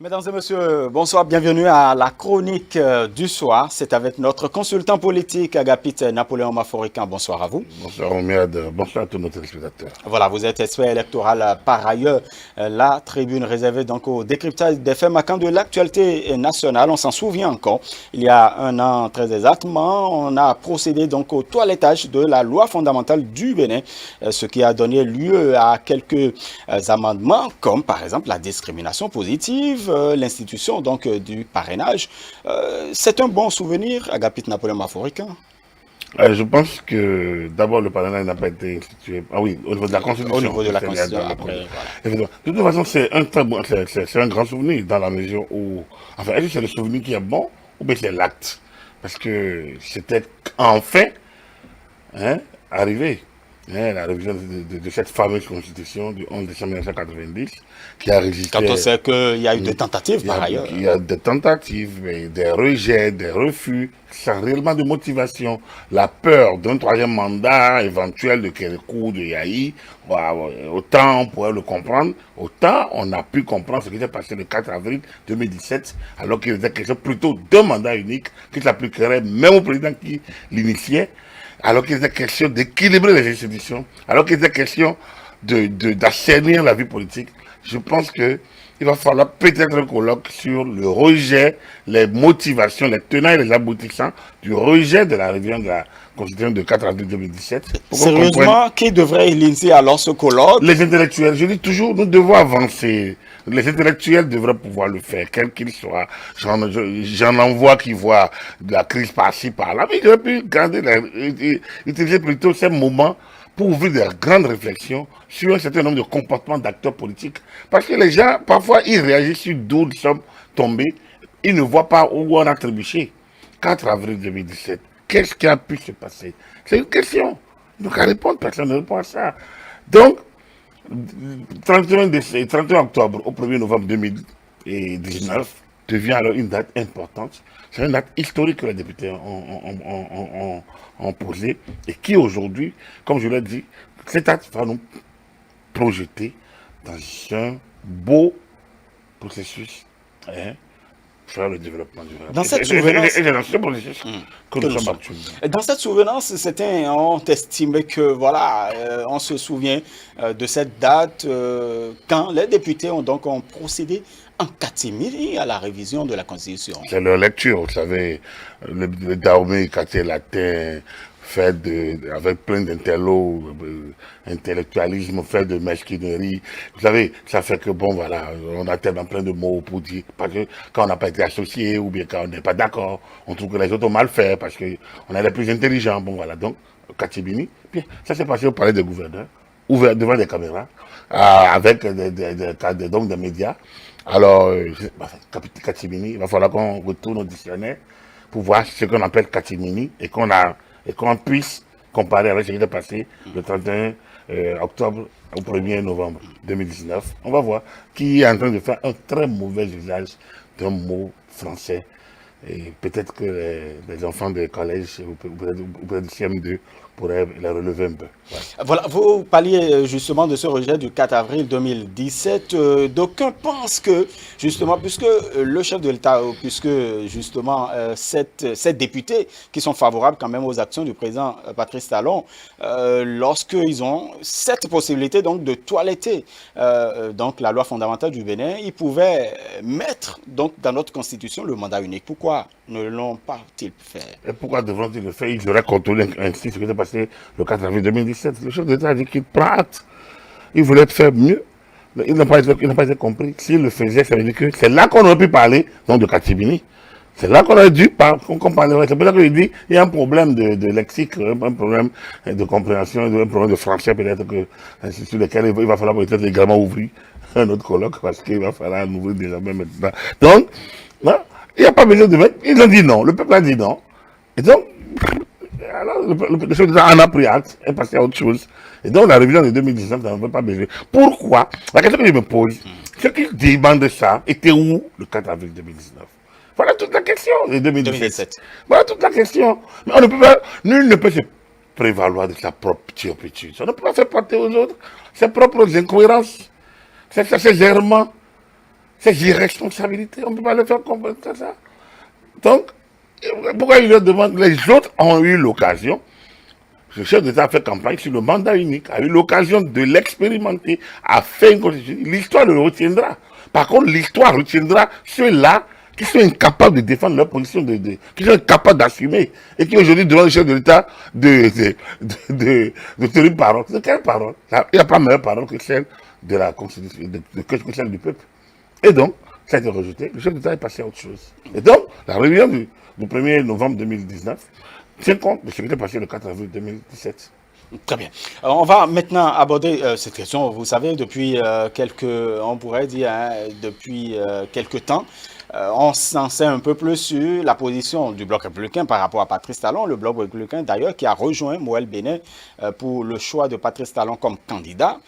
Mesdames et messieurs, bonsoir, bienvenue à la chronique du soir. C'est avec notre consultant politique Agapit Napoléon Maforican. Bonsoir à vous. Bonsoir Omiad, bonsoir à tous nos téléspectateurs. Voilà, vous êtes expert électoral par ailleurs. La tribune réservée donc au décryptage des faits marquants de l'actualité nationale. On s'en souvient encore. Il y a un an très exactement, on a procédé donc au toilettage de la loi fondamentale du Bénin, ce qui a donné lieu à quelques amendements comme par exemple la discrimination positive, l'institution donc du parrainage. C'est un bon souvenir, Agapit Napoléon Maforican. Je pense que d'abord le parrainage n'a pas été institué. Ah oui, au niveau de la Constitution. Au niveau de la Constitution, après, voilà. De toute façon, c'est un très bon, c'est un grand souvenir dans la mesure où, enfin, est-ce que c'est le souvenir qui est bon ou bien c'est l'acte? Parce que c'était enfin arrivé. La révision de cette fameuse constitution du 11 décembre 1990 qui a résisté. Quand on sait qu'il y a eu des tentatives par ailleurs. Il y a des tentatives, mais des rejets, des refus, sans réellement de motivation. La peur d'un troisième mandat éventuel de Kérékou, de Yahi, autant on pourrait le comprendre, autant on a pu comprendre ce qui s'est passé le 4 avril 2017, alors qu'il était question plutôt d'un mandat unique qui s'appliquerait même au président qui l'initiait, alors qu'il était question d'équilibrer les institutions, alors qu'il était question d'assainir la vie politique. Je pense qu'il va falloir peut-être un colloque sur le rejet, les motivations, les tenants et les aboutissants du rejet de la révision de la Constitution de 4 avril 2017. Sérieusement, qui devrait initier alors ce colloque? Les intellectuels, je dis toujours, nous devons avancer. Les intellectuels devraient pouvoir le faire, quel qu'il soit. J'en envoie qui voient de la crise par-ci, par-là, mais j'aurais pu utiliser plutôt ces moments pour ouvrir des grandes réflexions sur un certain nombre de comportements d'acteurs politiques. Parce que les gens, parfois, ils réagissent sur d'où nous sommes tombés, ils ne voient pas où on a trébuché. 4 avril 2017, qu'est-ce qui a pu se passer? C'est une question. Donc à répondre, personne ne répond à ça. Donc, 31 octobre au 1er novembre 2019 devient alors une date importante. C'est une date historique que les députés ont posée et qui aujourd'hui, comme je l'ai dit, cette date va nous projeter dans un beau processus faire le développement durable. Dans cette souvenance, dans ce processus que nous sommes actuellement. Dans cette souvenance, certains ont estimé que, voilà, on se souvient de cette date quand les députés ont procédé en catimini à la révision de la Constitution. C'est leur lecture, vous savez, le Dahomey quartier latin, fait avec plein d'intello, intellectualisme, fait de mesquinerie. Vous savez, ça fait que, bon, voilà, on a tellement plein de mots pour dire, parce que quand on n'a pas été associé, ou bien quand on n'est pas d'accord, on trouve que les autres ont mal fait, parce qu'on est les plus intelligents. Bon, voilà, donc, Katibini, bien, ça s'est passé au palais des gouverneurs, ouvert devant des caméras, avec des médias. Alors, Katibini, il va falloir qu'on retourne au dictionnaire pour voir ce qu'on appelle Katimini et qu'on puisse comparer avec ce qui est passé le 31 octobre au 1er novembre 2019. On va voir qui est en train de faire un très mauvais usage d'un mot français. Et peut-être que les enfants de collège ou peut-être du CM2 pourraient les relever un peu. Ouais. Voilà, vous parliez justement de ce rejet du 4 avril 2017. D'aucuns pensent que, justement, puisque le chef de l'État, puisque justement ces députés qui sont favorables quand même aux actions du président Patrice Talon, lorsqu'ils ont cette possibilité donc de toiletter donc la loi fondamentale du Bénin, ils pouvaient mettre donc dans notre constitution le mandat unique. Pourquoi ne l'ont pas-ils fait? Et pourquoi devront-ils le faire? Ils auraient contrôlé ainsi ce qui s'est passé le 4 avril 2017. Le chef d'État a dit qu'il prend acte. Il voulait faire mieux. Il n'a pas été compris. S'il le faisait, ça veut dire que c'est là qu'on aurait pu parler donc de Katibini. C'est là qu'on aurait dû qu'on parlerait. C'est pour ça qu'il dit il y a un problème de lexique, un problème de compréhension, un problème de français peut-être sur lequel il va falloir peut-être également ouvrir un autre colloque parce qu'il va falloir ouvrir déjà même maintenant. Donc, non, il n'y a pas besoin de mettre. Ils ont dit non. Le peuple a dit non. Et donc, alors, le chef d'État en a pris acte, est passé à autre chose. Et donc, la révision de 2019, ça ne veut pas besoin. Pourquoi? La question que je me pose, ceux qui demandent ça étaient où le 4 avril 2019? Voilà toute la question de 2017. Voilà toute la question. Mais on ne peut pas, nul ne peut se prévaloir de sa propre turpitude. On ne peut pas faire porter aux autres ses propres incohérences, ses errements. C'est irresponsabilité. On ne peut pas le faire comprendre comme ça. Donc, pourquoi il leur demande? Les autres ont eu l'occasion. Le chef d'État a fait campagne sur le mandat unique, a eu l'occasion de l'expérimenter, a fait une constitution. L'histoire le retiendra. Par contre, l'histoire retiendra ceux-là qui sont incapables de défendre leur position, qui sont incapables d'assumer, et qui aujourd'hui demandent au chef de l'État de tenir parole. C'est quelle parole? Il n'y a pas meilleure parole que celle de la Constitution, que celle du peuple. Et donc, ça a été rejeté. Le chef d'État est passé à autre chose. Et donc, la réunion du 1er novembre 2019 tient compte de ce qui était passé le 4 avril 2017. Très bien. Alors, on va maintenant aborder cette question. Vous savez, depuis on pourrait dire, hein, depuis quelques temps, on s'en sait un peu plus sur la position du Bloc républicain par rapport à Patrice Talon. Le Bloc républicain, d'ailleurs, qui a rejoint Moël Bénin pour le choix de Patrice Talon comme candidat.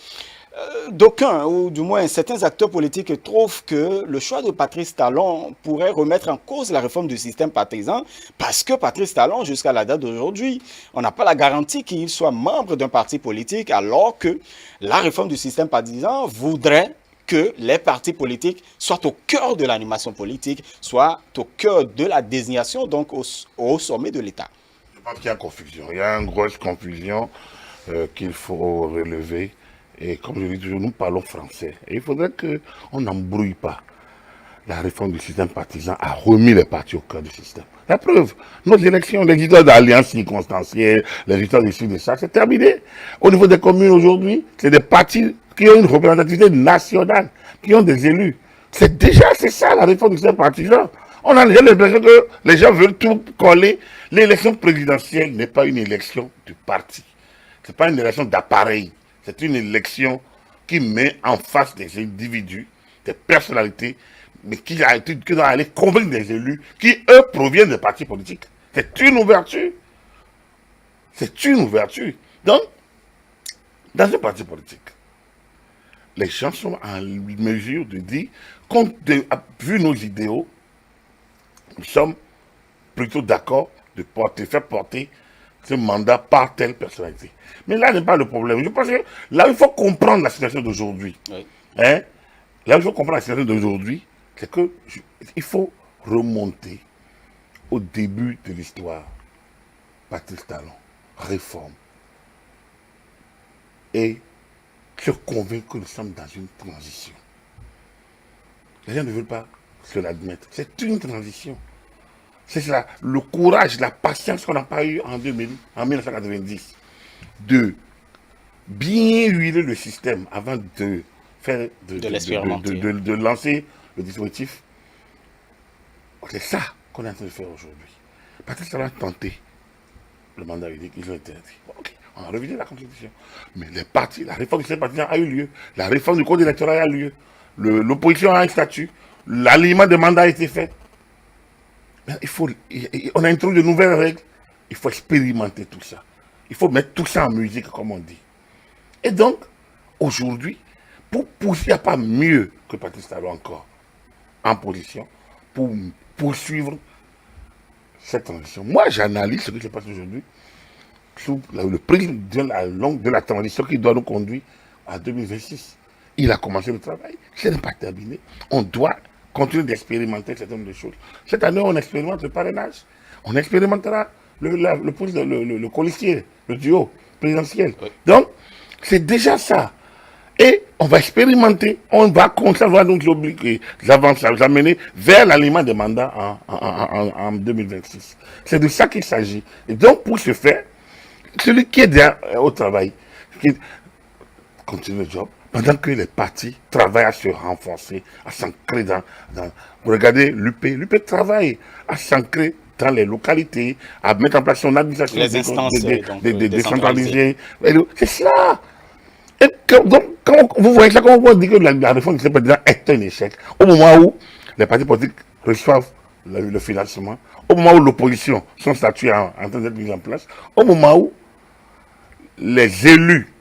D'aucuns, ou du moins certains acteurs politiques, trouvent que le choix de Patrice Talon pourrait remettre en cause la réforme du système partisan parce que Patrice Talon, jusqu'à la date d'aujourd'hui, on n'a pas la garantie qu'il soit membre d'un parti politique alors que la réforme du système partisan voudrait que les partis politiques soient au cœur de l'animation politique, soient au cœur de la désignation, donc au sommet de l'État. Je pense qu'il y a confusion. Il y a une grosse confusion qu'il faut relever. Et comme je dis toujours, nous parlons français. Et il faudrait qu'on n'embrouille pas. La réforme du système partisan a remis les partis au cœur du système. La preuve, nos élections, les histoires d'alliances circonstancielles, les histoires issues de ça, c'est terminé. Au niveau des communes aujourd'hui, c'est des partis qui ont une représentativité nationale, qui ont des élus. C'est ça la réforme du système partisan. On a déjà l'impression que les gens veulent tout coller. L'élection présidentielle n'est pas une élection du parti. Ce n'est pas une élection d'appareil. C'est une élection qui met en face des individus, des personnalités, mais qui doit aller convaincre des élus qui, eux, proviennent des partis politiques. C'est une ouverture. C'est une ouverture. Donc, dans un parti politique, les gens sont en mesure de dire, vu nos idéaux, nous sommes plutôt d'accord de faire porter ce mandat par telle personnalité. Mais là n'est pas le problème. Je pense que là, il faut comprendre la situation d'aujourd'hui. Oui. Hein? Là, il faut comprendre la situation d'aujourd'hui, c'est qu'il faut remonter au début de l'histoire. Patrice Talon, réforme. Et se convaincre que nous sommes dans une transition. Les gens ne veulent pas se l'admettre. C'est une transition. C'est cela, le courage, la patience qu'on n'a pas eu en 1990, de bien huiler le système avant de faire de lancer le dispositif. C'est ça qu'on est en train de faire aujourd'hui. Patrice Talon a tenté le mandat unique, ils ont interdit. Ok, on a révisé la Constitution. Mais les partis, la réforme du système partisan a eu lieu, la réforme du code électoral a lieu, l'opposition a un statut, l'alignement des mandats a été fait. On a introduit de nouvelles règles. Il faut expérimenter tout ça. Il faut mettre tout ça en musique, comme on dit. Et donc, aujourd'hui, il n'y a pas mieux que Patrice Talon encore en position pour poursuivre cette transition. Moi, j'analyse ce qui se passe aujourd'hui sous le prisme de la transition qui doit nous conduire à 2026. Il a commencé le travail. Ce n'est pas terminé. On doit continuer d'expérimenter un certain nombre de choses. Cette année, on expérimente le parrainage. On expérimentera le colistier, le duo présidentiel. Oui. Donc, c'est déjà ça. Et on va expérimenter, on va nous obliger, nous amener vers l'alignement des mandats en 2026. C'est de ça qu'il s'agit. Et donc, pour ce faire, celui qui est déjà au travail, qui continue le job, pendant que les partis travaillent à se renforcer, à s'ancrer dans... Regardez l'UP travaille à s'ancrer dans les localités, à mettre en place son administration, les instances décentralisées. C'est cela. Et donc, quand vous voyez ça, quand on dit que la réforme du système partisan est un échec, au moment où les partis politiques reçoivent le financement, au moment où l'opposition, son statut est en train d'être mis en place, au moment où les élus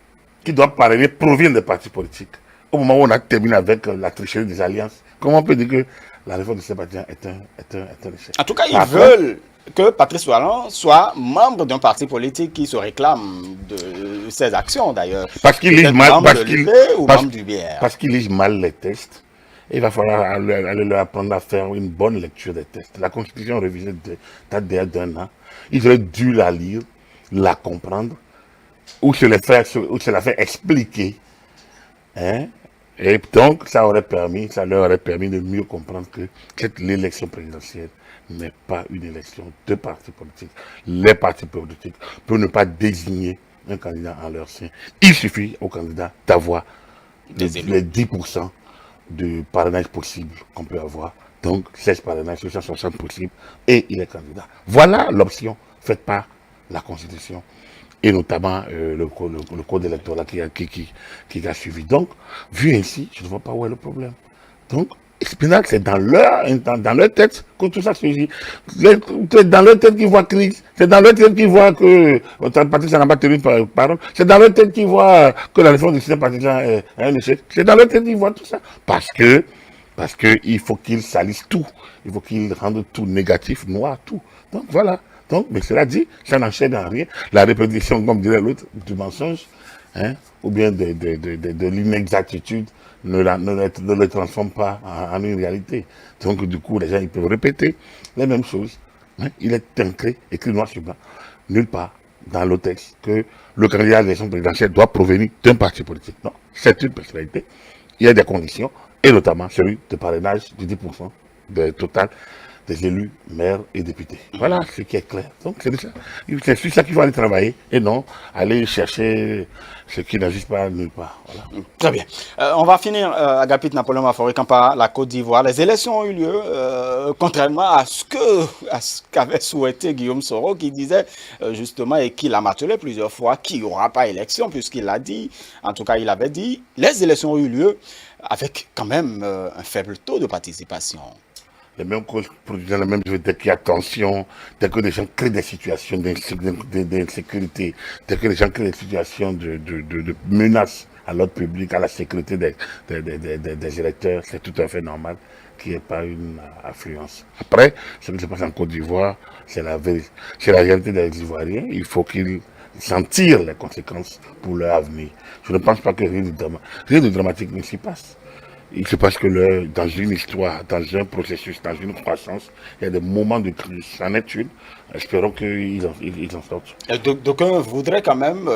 qui doivent parrainer proviennent des partis politiques, au moment où on a terminé avec la tricherie des alliances, comment on peut dire que la réforme du système partisan est un échec? En tout cas, ils veulent que Patrice Talon soit membre d'un parti politique qui se réclame de ses actions d'ailleurs. Parce qu'il lise mal, parce qu'il lise mal les tests il va falloir aller leur apprendre à faire une bonne lecture des textes. La Constitution révisée date déjà d'un an. Ils auraient dû la lire, la comprendre, ou se la faire expliquer. Hein? Et donc, ça leur aurait permis de mieux comprendre que l'élection présidentielle n'est pas une élection de partis politiques. Les partis politiques peuvent ne pas désigner un candidat en leur sein. Il suffit au candidat d'avoir les 10% de parrainage possible qu'on peut avoir. Donc, 16 parrainages sur 160 possibles et il est candidat. Voilà l'option faite par la Constitution et notamment le code électoral qui a suivi. Donc, vu ainsi, je ne vois pas où est le problème. Donc, maintenant, c'est dans leur tête que tout ça se dit. C'est dans leur tête qu'ils voient crise. C'est dans leur tête qu'ils voient que parti ça n'a pas tenu parole. C'est dans leur tête qu'ils voient que la réforme du système partisan est un échec. C'est dans leur tête qu'ils voient tout ça. Parce que il faut qu'ils salissent tout. Il faut qu'ils rendent tout négatif, noir, tout. Donc voilà. Donc, mais cela dit, ça n'enchaîne en rien. La répétition, comme dirait l'autre, du mensonge, hein, ou bien de l'inexactitude, ne le transforme pas en une réalité. Donc, du coup, les gens ils peuvent répéter les mêmes choses. Hein. Il est ancré, écrit noir sur blanc, nulle part dans le texte que le candidat à l'élection présidentielle doit provenir d'un parti politique. Non, c'est une personnalité. Il y a des conditions, et notamment celui de parrainage de 10% de total des élus, maires et députés. Voilà ce qui est clair. Donc c'est sur ça qu'il faut aller travailler et non aller chercher ce qui n'existe pas nulle part. Voilà. Très bien. On va finir, Agapit Napoléon Mafaurikan, par la Côte d'Ivoire. Les élections ont eu lieu, contrairement à ce qu'avait souhaité Guillaume Soro, qui disait justement, et qui l'a martelé plusieurs fois, qu'il n'y aura pas élection, puisqu'il l'a dit, en tout cas il avait dit, les élections ont eu lieu avec quand même un faible taux de participation. Les mêmes causes produisent la même chose, dès qu'il y a tension, dès que les gens créent des situations d'insécurité, dès que les gens créent des situations de menaces à l'ordre public, à la sécurité des électeurs, c'est tout à fait normal qu'il n'y ait pas une affluence. Après, ce qui se passe en Côte d'Ivoire, c'est la réalité des Ivoiriens. Il faut qu'ils s'en tirent les conséquences pour leur avenir. Je ne pense pas que rien de dramatique ne s'y passe. Il se passe que dans une histoire, dans un processus, dans une croissance, il y a des moments de crise. C'en est une. Espérons qu'ils en sortent. D'aucuns voudraient quand même,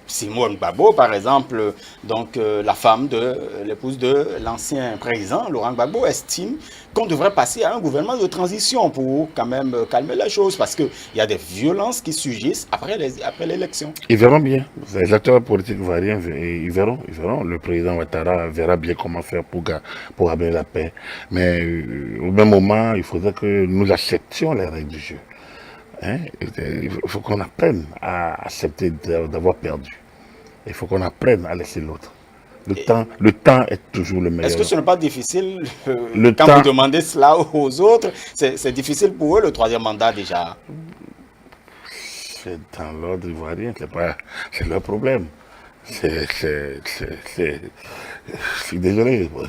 Simone Gbagbo par exemple, donc la femme de l'épouse de l'ancien président, Laurent Gbagbo, estime qu'on devrait passer à un gouvernement de transition pour quand même calmer les choses, parce qu'il y a des violences qui surgissent après l'élection. Ils verront bien. Les acteurs politiques ivoiriens, ils verront. Le président Ouattara verra bien comment faire pour amener la paix. Mais au même moment, il faudrait que nous acceptions les règles du jeu. Hein? Il faut qu'on apprenne à accepter d'avoir perdu. Il faut qu'on apprenne à laisser l'autre. Le temps est toujours le meilleur. Est-ce que ce n'est pas difficile quand vous demandez cela aux autres? C'est difficile pour eux le troisième mandat déjà. C'est dans l'ordre ivoirien, c'est leur problème. Je suis désolé, moi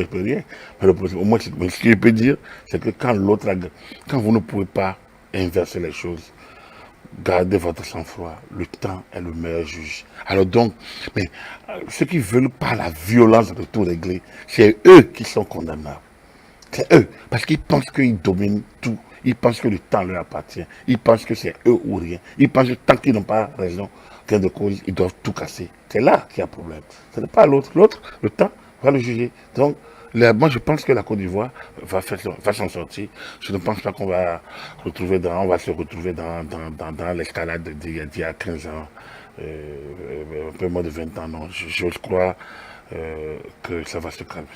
je peux rien. Mais au moins, ce que je peux dire, c'est que quand vous ne pouvez pas inverser les choses, gardez votre sang-froid. Le temps est le meilleur juge. Alors donc, mais ceux qui veulent par la violence de tout régler, c'est eux qui sont condamnables. C'est eux, parce qu'ils pensent qu'ils dominent tout. Ils pensent que le temps leur appartient. Ils pensent que c'est eux ou rien. Ils pensent que tant qu'ils n'ont pas raison, gain de cause, ils doivent tout casser. C'est là qu'il y a problème. Ce n'est pas l'autre. L'autre, le temps va le juger. Donc, moi, je pense que la Côte d'Ivoire va s'en sortir. Je ne pense pas qu'on va se retrouver dans l'escalade d'il y a 15 ans, un peu moins de 20 ans. Non, je crois que ça va se calmer.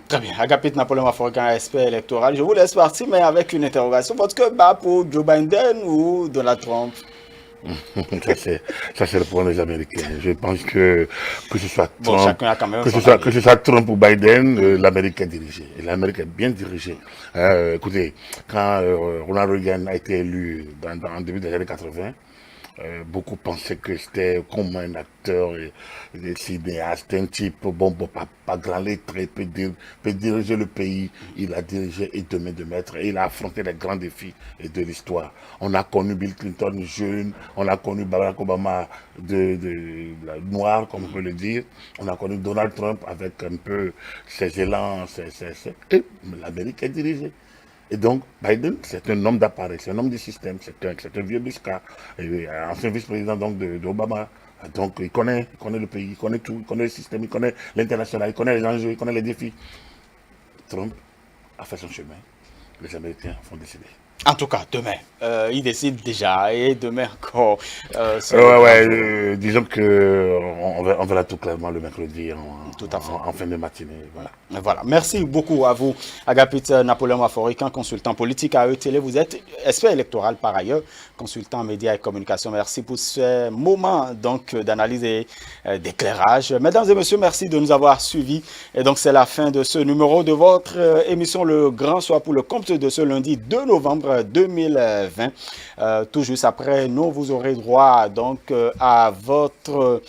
Très bien. Agapit Napoléon Mafaurikan, expert électoral. Je vous laisse partir, mais avec une interrogation. Votre cœur bat pour Joe Biden ou Donald Trump? Ça c'est le point des Américains. Je pense que ce soit Trump, chacun a quand même que ce soit Trump ou Biden, l'Amérique est dirigée. Et l'Amérique est bien dirigée. Écoutez, quand Ronald Reagan a été élu en début des années 80, Beaucoup pensaient que c'était comme un acteur, un cinéaste, un type, pas grand lettré, peut diriger le pays. Il a dirigé et demain de maître. Et il a affronté les grands défis de l'histoire. On a connu Bill Clinton jeune, on a connu Barack Obama noir, comme on peut le dire. On a connu Donald Trump avec un peu ses élans, et l'Amérique est dirigée. Et donc, Biden, c'est un homme d'appareil, c'est un homme du système, c'est un vieux bisca, ancien vice-président donc d'Obama. Donc, il connaît le pays, il connaît tout, il connaît le système, il connaît l'international, il connaît les enjeux, il connaît les défis. Trump a fait son chemin. Les Américains vont décider. En tout cas, demain, il décide déjà, et demain encore. Disons que on verra tout clairement le mercredi Tout à fait. en fin de matinée. Voilà. Voilà. Merci beaucoup à vous, Agapit Napoléon Aforican, consultant politique à ETélé. Vous êtes expert électoral par ailleurs, consultant médias et communication. Merci pour ce moment donc d'analyse et d'éclairage. Mesdames et messieurs, merci de nous avoir suivis. Et donc, c'est la fin de ce numéro de votre émission Le Grand Soir pour le compte de ce lundi 2 novembre 2020. Tout juste après, nous, vous aurez droit donc à votre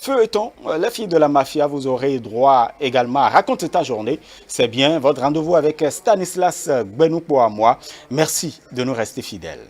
feuilleton, les filles de la mafia. Vous aurez droit également à Raconte ta journée. C'est bien votre rendez-vous avec Stanislas Gbenoupo à moi. Merci de nous rester fidèles.